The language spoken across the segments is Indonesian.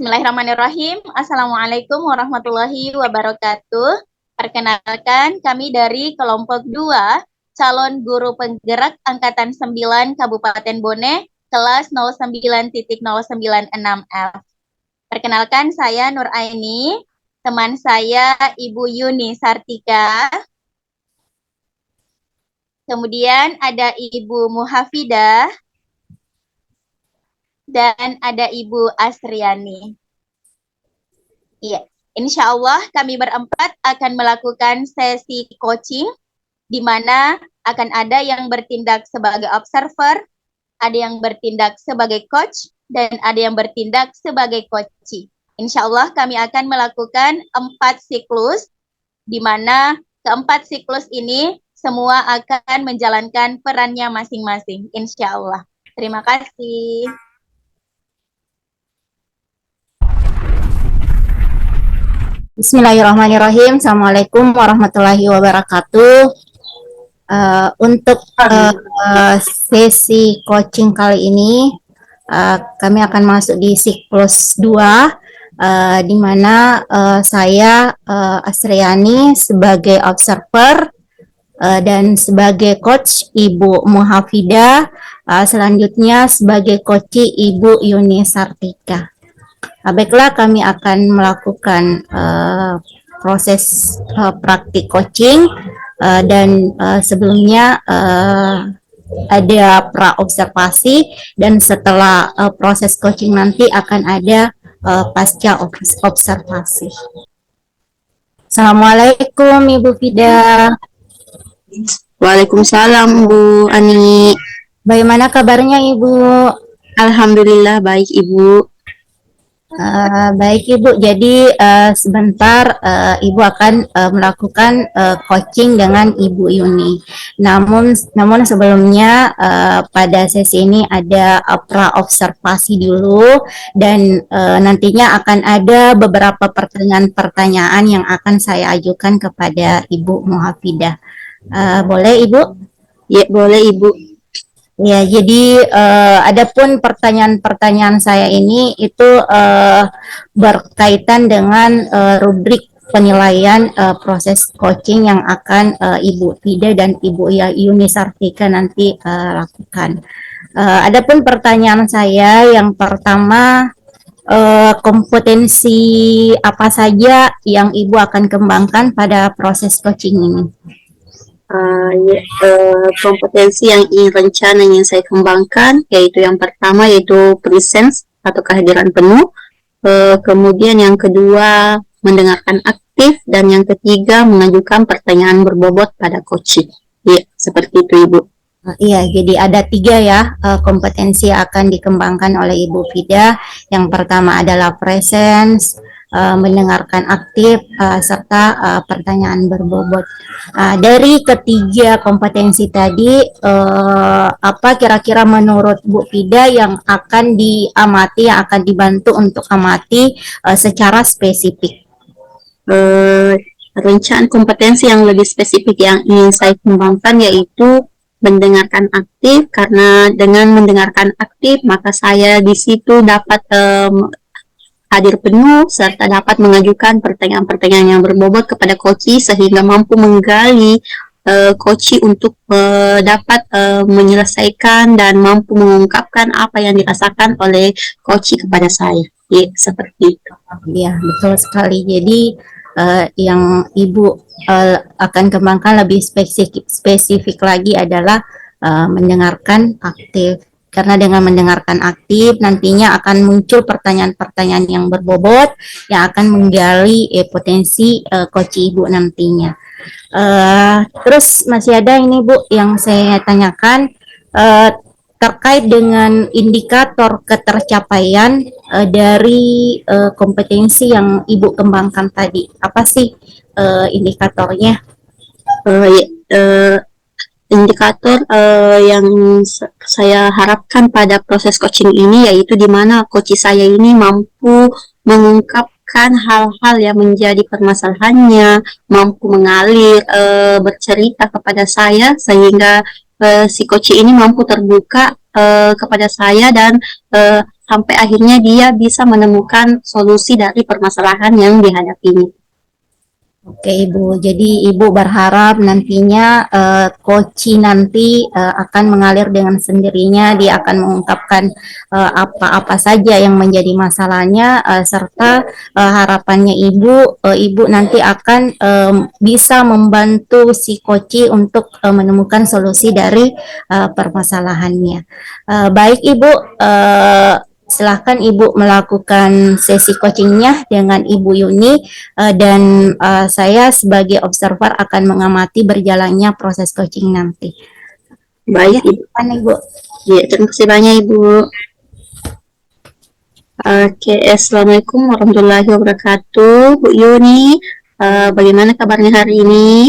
Bismillahirrahmanirrahim. Assalamualaikum warahmatullahi wabarakatuh. Perkenalkan, kami dari kelompok 2, calon guru penggerak Angkatan 9 Kabupaten Bone, kelas 09.096F. Perkenalkan, saya Nur Aini, teman saya Ibu Yuni Sartika. Kemudian ada Ibu Muhafidah. Dan ada Ibu Asriani. Iya, insya Allah kami berempat akan melakukan sesi coaching, di mana akan ada yang bertindak sebagai observer, ada yang bertindak sebagai coach, dan ada yang bertindak sebagai coachee. Insya Allah kami akan melakukan 4 siklus, di mana keempat siklus ini semua akan menjalankan perannya masing-masing. Insya Allah. Terima kasih. Bismillahirrahmanirrahim. Assalamualaikum warahmatullahi wabarakatuh. Untuk sesi coaching kali ini, kami akan masuk di siklus 2, di mana saya Asriani sebagai observer dan sebagai coach Ibu Muhafidah, selanjutnya sebagai coachee Ibu Yuni Sartika. Baiklah, kami akan melakukan proses praktik coaching dan sebelumnya ada pra-observasi, dan setelah proses coaching nanti akan ada pasca observasi. Assalamualaikum Ibu Fida. Waalaikumsalam Bu Ani. Bagaimana kabarnya Ibu? Alhamdulillah baik Ibu. Baik Ibu, jadi sebentar Ibu akan melakukan coaching dengan Ibu Yuni. Namun sebelumnya pada sesi ini ada pra-observasi dulu, dan nantinya akan ada beberapa pertanyaan-pertanyaan yang akan saya ajukan kepada Ibu Muhafidah. Boleh Ibu? Ya, boleh Ibu. Ya, jadi adapun pertanyaan-pertanyaan saya ini itu berkaitan dengan rubrik penilaian proses coaching yang akan Ibu Fida dan Ibu Yuni Sartika nanti lakukan. Adapun pertanyaan saya yang pertama, kompetensi apa saja yang Ibu akan kembangkan pada proses coaching ini? Kompetensi yang ingin saya kembangkan yaitu yang pertama yaitu presence atau kehadiran penuh, kemudian yang kedua mendengarkan aktif, dan yang ketiga mengajukan pertanyaan berbobot pada coaching. Ya, seperti itu Ibu. Iya, jadi ada 3 ya kompetensi yang akan dikembangkan oleh Ibu Fida. Yang pertama adalah presence, mendengarkan aktif, serta pertanyaan berbobot. Dari ketiga kompetensi tadi, apa kira-kira menurut Bu Fida yang akan diamati, yang akan dibantu untuk amati secara spesifik? Rencana kompetensi yang lebih spesifik yang ingin saya kembangkan yaitu mendengarkan aktif, karena dengan mendengarkan aktif maka saya di situ dapat hadir penuh serta dapat mengajukan pertanyaan-pertanyaan yang berbobot kepada coachee sehingga mampu menggali coachee untuk dapat menyelesaikan dan mampu mengungkapkan apa yang dirasakan oleh coachee kepada saya. Ya, seperti itu. Ya, betul sekali. Jadi yang Ibu akan kembangkan lebih spesifik lagi adalah mendengarkan aktif. Karena dengan mendengarkan aktif nantinya akan muncul pertanyaan-pertanyaan yang berbobot yang akan menggali potensi coachee Ibu nantinya. Terus masih ada ini Bu yang saya tanyakan terkait dengan indikator ketercapaian dari kompetensi yang Ibu kembangkan tadi. Apa sih indikatornya? Indikator yang saya harapkan pada proses coaching ini yaitu di mana coachee saya ini mampu mengungkapkan hal-hal yang menjadi permasalahannya, mampu mengalir, bercerita kepada saya sehingga si coachee ini mampu terbuka kepada saya dan sampai akhirnya dia bisa menemukan solusi dari permasalahan yang dihadapinya. Oke Ibu, jadi Ibu berharap nantinya Koci nanti akan mengalir dengan sendirinya, dia akan mengungkapkan apa-apa saja yang menjadi masalahnya, serta harapannya Ibu nanti akan bisa membantu si Koci untuk menemukan solusi dari permasalahannya. Baik Ibu, silahkan Ibu melakukan sesi coachingnya dengan Ibu Yuni. Dan saya sebagai observer akan mengamati berjalannya proses coaching nanti. Baik, Ibu. Ibu. Ya, terima kasih banyak, Ibu. Oke, Assalamualaikum warahmatullahi wabarakatuh. Bu Yuni, bagaimana kabarnya hari ini?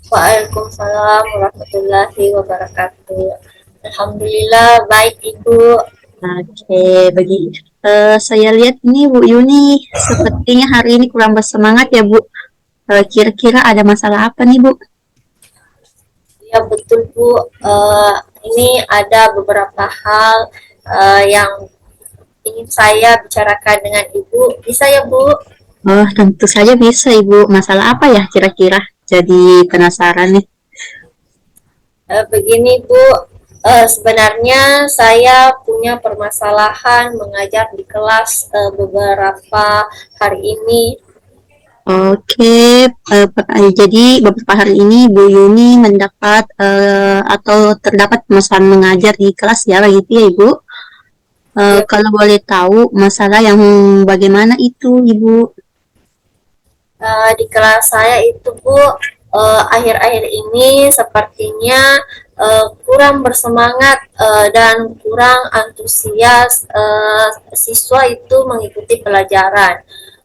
Waalaikumsalam warahmatullahi wabarakatuh. Alhamdulillah baik Ibu. Oke, saya lihat ini Bu Yuni sepertinya hari ini kurang bersemangat ya Bu. Kira-kira ada masalah apa nih Bu? Ya betul Bu. Ini ada beberapa hal yang ingin saya bicarakan dengan Ibu. Bisa ya Bu? Oh, tentu saja bisa Ibu. Masalah apa ya kira-kira? Jadi penasaran nih. Begini Bu. Sebenarnya saya punya permasalahan mengajar di kelas beberapa hari ini. Oke, jadi beberapa hari ini Bu Yuni mendapat atau terdapat permasalahan mengajar di kelas ya, begitu ya Ibu? Ya. Kalau boleh tahu masalah yang bagaimana itu Ibu? Di kelas saya itu Bu, akhir-akhir ini sepertinya kurang bersemangat dan kurang antusias siswa itu mengikuti pelajaran.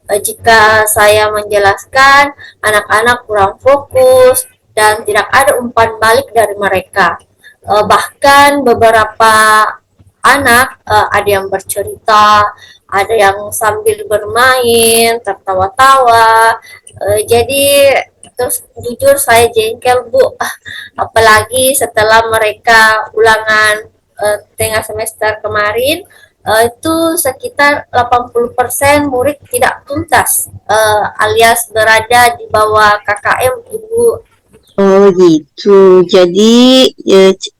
Jika saya menjelaskan, anak-anak kurang fokus dan tidak ada umpan balik dari mereka. Bahkan beberapa anak ada yang bercerita, ada yang sambil bermain, tertawa-tawa. Jadi terus jujur saya jengkel Bu, apalagi setelah mereka ulangan tengah semester kemarin itu sekitar 80% murid tidak tuntas alias berada di bawah KKM Ibu. Oh gitu. Jadi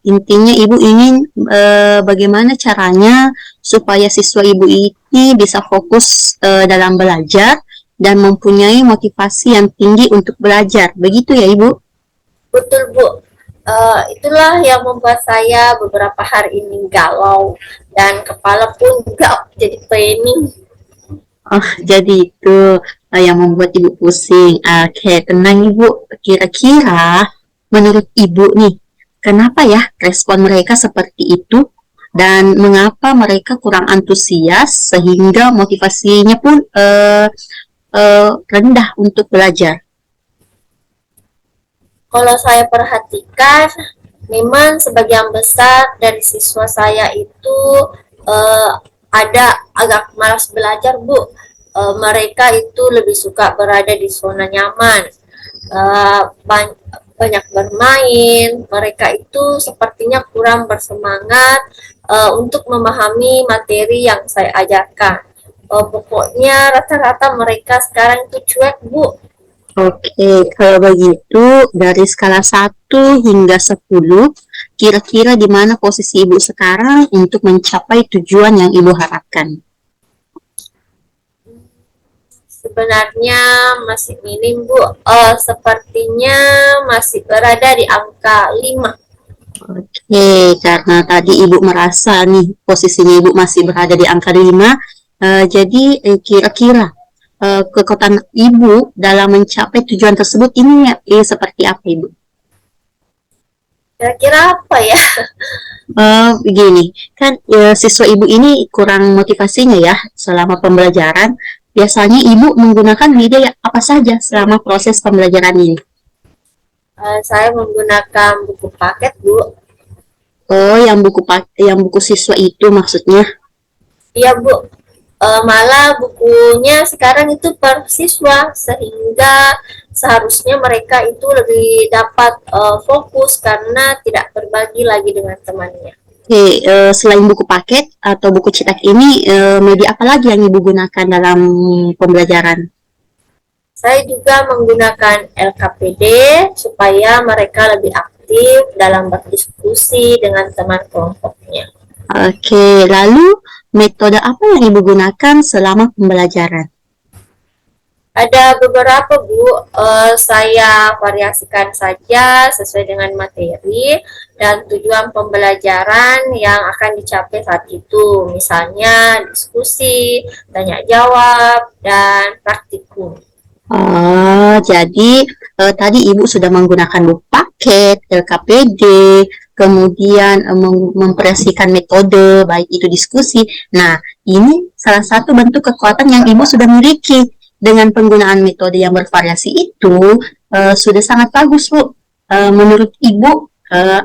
intinya Ibu ingin bagaimana caranya supaya siswa Ibu ini bisa fokus dalam belajar dan mempunyai motivasi yang tinggi untuk belajar. Begitu ya Ibu? Betul Bu. Itulah yang membuat saya beberapa hari ini galau dan kepala pun juga jadi pening. Oh, jadi itu yang membuat Ibu pusing. Oke, tenang Ibu. Kira-kira menurut Ibu nih, kenapa ya respon mereka seperti itu? Dan mengapa mereka kurang antusias sehingga motivasinya pun rendah untuk belajar? Kalau saya perhatikan, memang sebagian besar dari siswa saya itu ada agak malas belajar, Bu. Mereka itu lebih suka berada di zona nyaman, banyak bermain. Mereka itu sepertinya kurang bersemangat untuk memahami materi yang saya ajarkan. Pokoknya rata-rata mereka sekarang itu cuek, Bu. Oke, kalau begitu dari skala 1 hingga 10, kira-kira di mana posisi Ibu sekarang untuk mencapai tujuan yang Ibu harapkan? Sebenarnya masih minim Bu, sepertinya masih berada di angka 5. Oke, karena tadi Ibu merasa nih posisinya Ibu masih berada di angka 5, jadi kira-kira kekuatan Ibu dalam mencapai tujuan tersebut ini seperti apa Ibu? Kira-kira apa ya? Begini, kan siswa Ibu ini kurang motivasinya ya selama pembelajaran. Biasanya Ibu menggunakan media apa saja selama proses pembelajaran ini? Saya menggunakan buku paket Bu. Oh, yang buku siswa itu maksudnya? Iya Bu, malah bukunya sekarang itu per siswa, sehingga seharusnya mereka itu lebih dapat fokus karena tidak berbagi lagi dengan temannya. Oke, selain buku paket atau buku cetak ini, media apa lagi yang Ibu gunakan dalam pembelajaran? Saya juga menggunakan LKPD supaya mereka lebih aktif dalam berdiskusi dengan teman kelompoknya. Oke, lalu metode apa yang Ibu gunakan selama pembelajaran? Ada beberapa Bu, saya variasikan saja sesuai dengan materi dan tujuan pembelajaran yang akan dicapai saat itu. Misalnya diskusi, tanya jawab, dan praktikum. Oh, jadi tadi Ibu sudah menggunakan buku paket, LKPD, kemudian mempresentasikan metode, baik itu diskusi. Nah, ini salah satu bentuk kekuatan yang Ibu sudah miliki. Dengan penggunaan metode yang bervariasi itu, sudah sangat bagus, Bu. Menurut Ibu,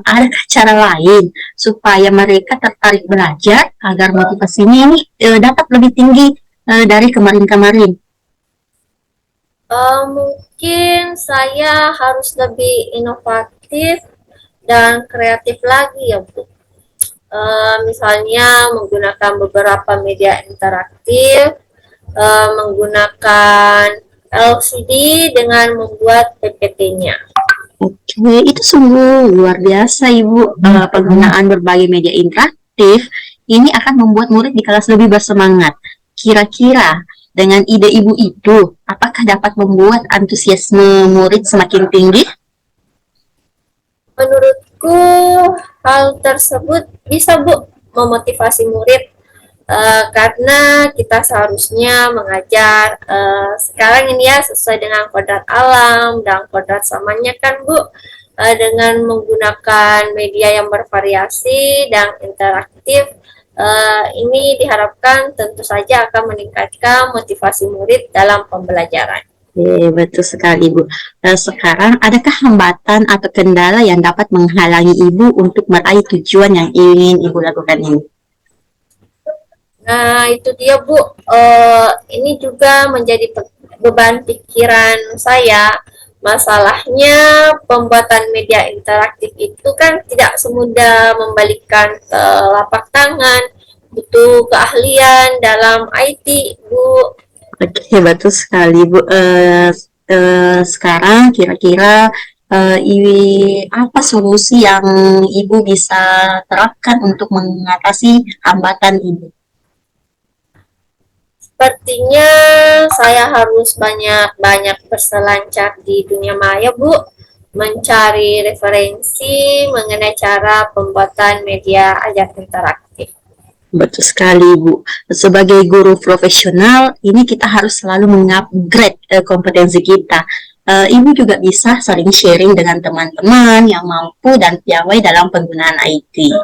adakah cara lain supaya mereka tertarik belajar agar motivasinya ini dapat lebih tinggi dari kemarin-kemarin? Mungkin saya harus lebih inovatif dan kreatif lagi ya Bu. Misalnya menggunakan beberapa media interaktif, menggunakan LCD dengan membuat PPT-nya. Oke, itu sungguh luar biasa, Ibu. Penggunaan berbagai media interaktif ini akan membuat murid di kelas lebih bersemangat. Kira-kira dengan ide Ibu itu, apakah dapat membuat antusiasme murid semakin tinggi? Menurutku hal tersebut bisa Bu memotivasi murid karena kita seharusnya mengajar sekarang ini ya sesuai dengan kodrat alam dan kodrat samanya kan Bu, dengan menggunakan media yang bervariasi dan interaktif. Ini diharapkan tentu saja akan meningkatkan motivasi murid dalam pembelajaran. Betul sekali, Bu. Sekarang, adakah hambatan atau kendala yang dapat menghalangi Ibu untuk meraih tujuan yang ingin Ibu lakukan ini? Nah, itu dia Bu. Ini juga menjadi beban pikiran saya. Masalahnya pembuatan media interaktif itu kan tidak semudah membalikkan telapak tangan. Butuh keahlian dalam IT, Bu. Oke, betul sekali, Bu. Sekarang kira-kira apa solusi yang Ibu bisa terapkan untuk mengatasi hambatan ini? Sepertinya saya harus banyak-banyak berselancar di dunia maya, Bu, mencari referensi mengenai cara pembuatan media ajar interaktif. Betul sekali, Bu. Sebagai guru profesional, ini kita harus selalu mengupgrade kompetensi kita. Ibu juga bisa sering sharing dengan teman-teman yang mampu dan piawai dalam penggunaan IT.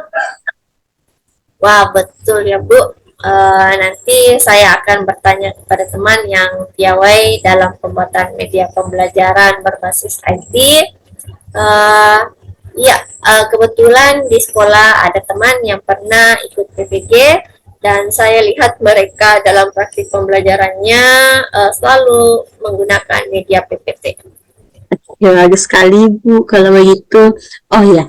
Wah, betul ya, Bu. Nanti saya akan bertanya kepada teman yang piawai dalam pembuatan media pembelajaran berbasis IT. Ya, kebetulan di sekolah ada teman yang pernah ikut PPG dan saya lihat mereka dalam praktik pembelajarannya selalu menggunakan media PPT. Ya, bagus sekali, Bu. Kalau begitu, oh ya,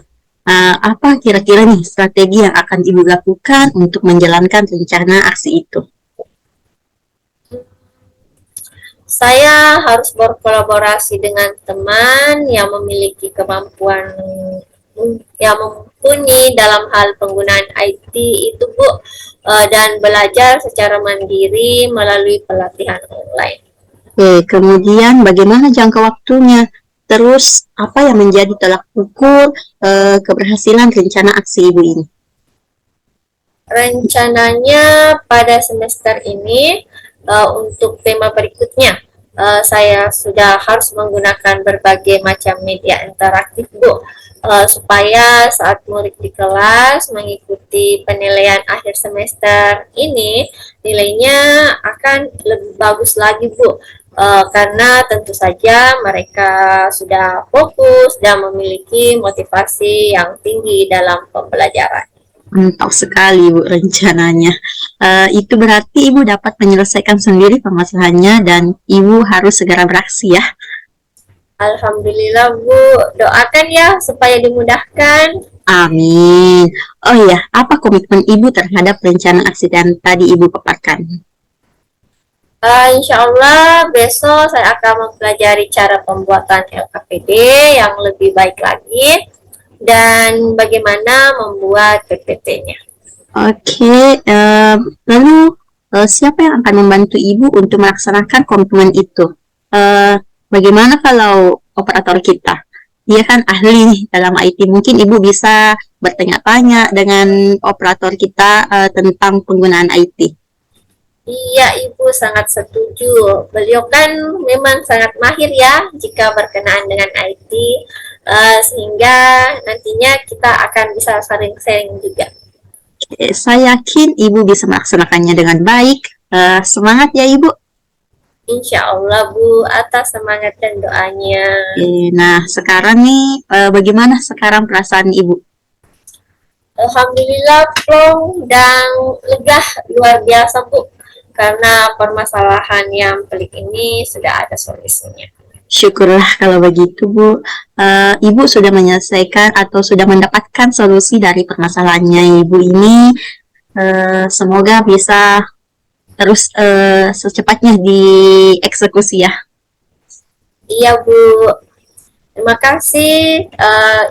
apa kira-kira nih strategi yang akan Ibu lakukan untuk menjalankan rencana aksi itu? Saya harus berkolaborasi dengan teman yang memiliki kemampuan yang mumpuni dalam hal penggunaan IT itu Bu, dan belajar secara mandiri melalui pelatihan online. Oke, kemudian bagaimana jangka waktunya? Terus apa yang menjadi tolak ukur keberhasilan rencana aksi Ibu ini? Rencananya pada semester ini untuk tema berikutnya saya sudah harus menggunakan berbagai macam media interaktif Bu, supaya saat murid di kelas mengikuti penilaian akhir semester ini nilainya akan lebih bagus lagi Bu. Karena tentu saja mereka sudah fokus dan memiliki motivasi yang tinggi dalam pembelajaran. Mantap sekali, Bu, rencananya. Itu berarti Ibu dapat menyelesaikan sendiri permasalahannya dan Ibu harus segera beraksi ya. Alhamdulillah Bu, doakan ya supaya dimudahkan. Amin. Oh iya, apa komitmen Ibu terhadap rencana aksi yang tadi Ibu paparkan? Insya Allah besok saya akan mempelajari cara pembuatan LKPD yang lebih baik lagi dan bagaimana membuat PPT-nya. Oke, lalu siapa yang akan membantu Ibu untuk melaksanakan komitmen itu? Bagaimana kalau operator kita? Dia kan ahli nih dalam IT. Mungkin Ibu bisa bertanya-tanya dengan operator kita tentang penggunaan IT. Iya, Ibu sangat setuju. Beliau kan memang sangat mahir ya jika berkenaan dengan IT, sehingga nantinya kita akan bisa sharing-sharing juga. Saya yakin Ibu bisa melaksanakannya dengan baik. Semangat ya Ibu. Insya Allah Bu, atas semangat dan doanya. Nah, sekarang nih, bagaimana sekarang perasaan Ibu? Alhamdulillah plong dan lega luar biasa Bu, karena permasalahan yang pelik ini sudah ada solusinya. Syukurlah kalau begitu Bu. Ibu sudah menyelesaikan atau sudah mendapatkan solusi dari permasalahannya Ibu ini. Semoga bisa terus secepatnya dieksekusi ya. Iya Bu, terima kasih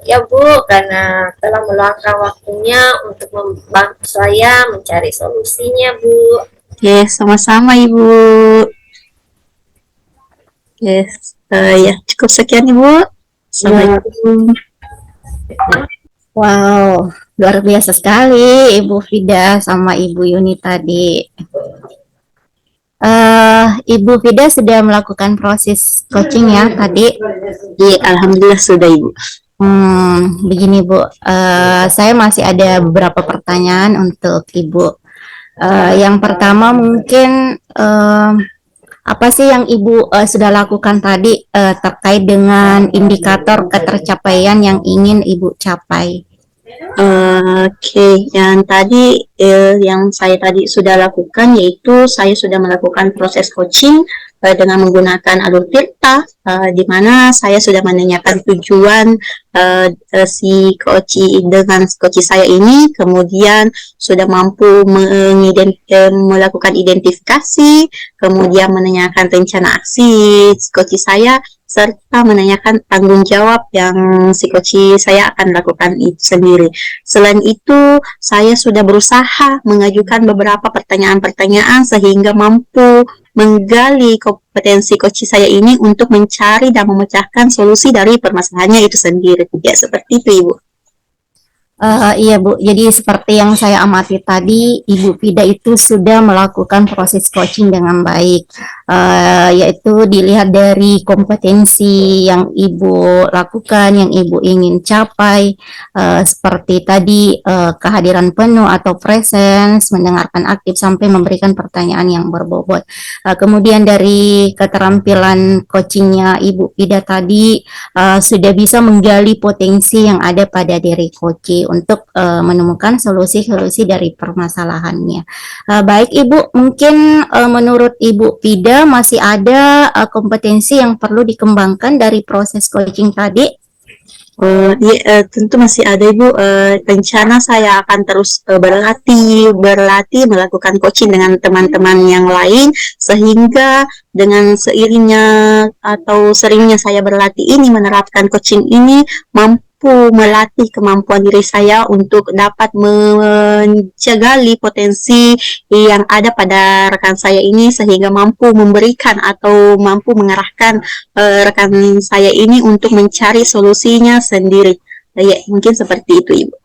ya Bu karena telah meluangkan waktunya untuk membantu saya mencari solusinya Bu. Oke, sama-sama Ibu. Yes, ya cukup sekian Ibu. Assalamualaikum. Wow, luar biasa sekali Ibu Fida sama Ibu Yuni tadi. Ibu Fida sudah melakukan proses coaching ya tadi. Iya, alhamdulillah sudah Ibu. Begini Bu, saya masih ada beberapa pertanyaan untuk Ibu. Yang pertama mungkin apa sih yang Ibu sudah lakukan tadi terkait dengan indikator ketercapaian yang ingin Ibu capai? Oke, yang tadi yang saya tadi sudah lakukan yaitu saya sudah melakukan proses coaching dengan menggunakan alur Tirta, di mana saya sudah menanyakan tujuan si dengan coach saya ini, kemudian sudah mampu melakukan identifikasi, kemudian menanyakan rencana aksi coach saya, serta menanyakan tanggung jawab yang si coach saya akan lakukan itu sendiri. Selain itu, saya sudah berusaha mengajukan beberapa pertanyaan-pertanyaan sehingga mampu menggali kompetensi coach saya ini untuk mencari dan memecahkan solusi dari permasalahannya itu sendiri. Ya, seperti itu, Ibu. Iya Bu, jadi seperti yang saya amati tadi, Ibu Fida itu sudah melakukan proses coaching dengan baik, yaitu dilihat dari kompetensi yang Ibu lakukan, yang Ibu ingin capai, seperti tadi kehadiran penuh atau presence, mendengarkan aktif sampai memberikan pertanyaan yang berbobot. Kemudian dari keterampilan coachingnya Ibu Fida tadi, sudah bisa menggali potensi yang ada pada diri coach untuk menemukan solusi-solusi dari permasalahannya. Baik Ibu, mungkin menurut Ibu Fida masih ada kompetensi yang perlu dikembangkan dari proses coaching tadi? Tentu masih ada Ibu. Rencana saya akan terus berlatih melakukan coaching dengan teman-teman yang lain, sehingga dengan seiringnya atau seringnya saya berlatih ini, menerapkan coaching ini, mampu melatih kemampuan diri saya untuk dapat menjagali potensi yang ada pada rekan saya ini, sehingga mampu memberikan atau mampu mengarahkan rekan saya ini untuk mencari solusinya sendiri. Ya, mungkin seperti itu, Ibu.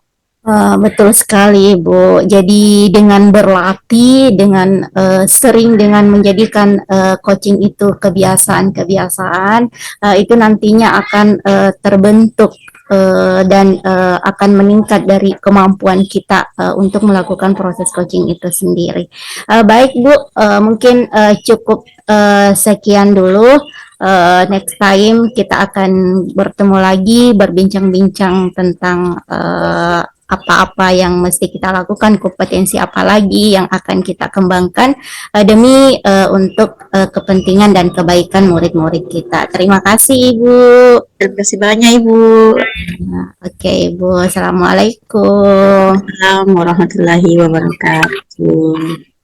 Betul sekali, Bu. Jadi dengan berlatih, dengan sering dengan menjadikan coaching itu kebiasaan-kebiasaan, itu nantinya akan terbentuk dan akan meningkat dari kemampuan kita untuk melakukan proses coaching itu sendiri. Baik, Bu, mungkin cukup sekian dulu. Next time kita akan bertemu lagi berbincang-bincang tentang apa-apa yang mesti kita lakukan, kompetensi apa lagi yang akan kita kembangkan demi untuk kepentingan dan kebaikan murid-murid kita. Terima kasih Ibu. Terima kasih banyak Ibu. Nah, oke Ibu, Assalamualaikum. Assalamualaikum warahmatullahi wabarakatuh.